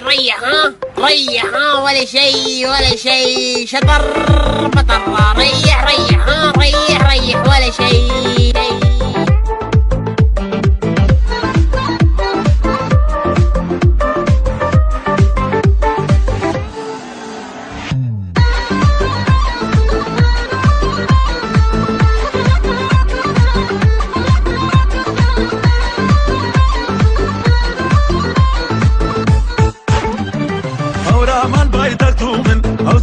ريح ها ريح ها ولا شي ولا شي شطر بطر ريح ريح ها ريح ريح ولا شي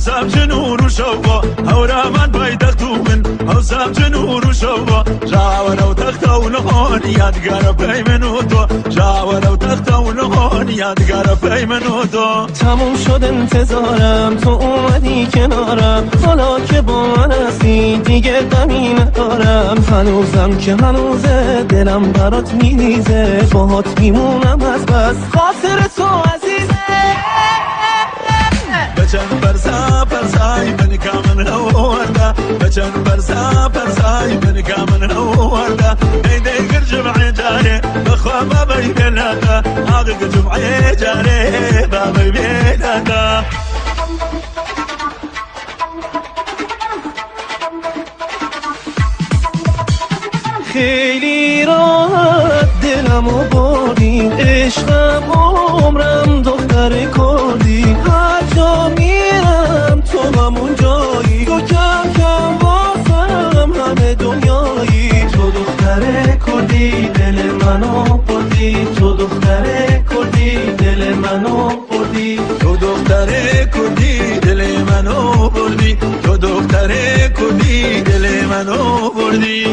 هوسام جنور وشوفه هورامان بايدختو من هوسام جنور وشوفه جاوه لو تختون هون یادگار پیمنوتو جاوه لو تختون هون یادگار پیمنوتو تموم شد انتظارم تو اومدی کنارم حالا که با من هستی دیگه غمی ندارم هنوزم که هنوزه دلم برات میریزه باهات میمونم از بس خاطر تو عزیزه بچن برزا برزای من کامن هورده بچن برزا برزای من کامن هورده ایده گر جمعی جاره بخوا بابی بلاده آقا جمعی جاره بابی بلاده خیلی راحت دلمو بردی عشقم عمرم دختر کردی هر جا میرم تو همون جایی تو کم کم واسم همه دنیایی تو دختر کردی دل منو بردی تو دختر کردی دل منو بردی تو دختر کردی دل منو بردی تو دختر کردی دل منو بردی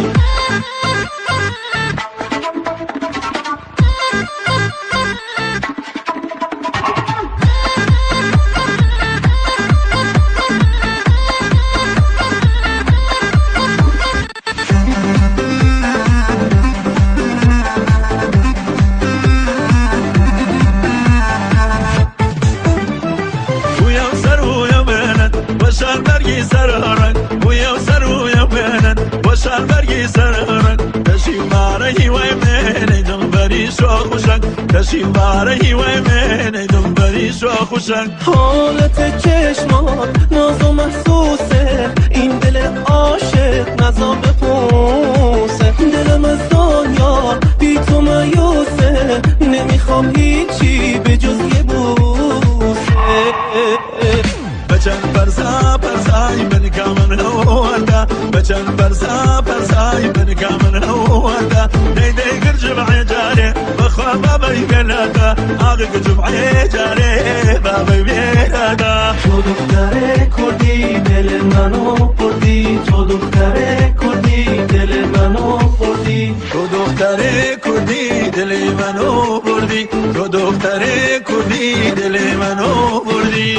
وشان برگی سرارن ویا سر ویا بنن وشان برگی سرارن تشی ماره و من دم بری شو خوشن تشی ماره و من دم بری شو خوشن حالت چشمات ناز و محسوسه این دل عاشق نزا بپوسه دلم از دنیا بی تو مایوسه نمیخوام هیچی به جز یه بوسه بچن برزا برزای من کامن هورده بچن برزا برزای من کامن هورده نیده گر جمعی جاره بخوا بابی بلاده آقا جمعی جاره بابی بلاده تو دختر کردی دل منو بردی تو دختر کردی دل منو بردی تو دختر کردی دل منو بردی تو دختر کردی دل منو بردی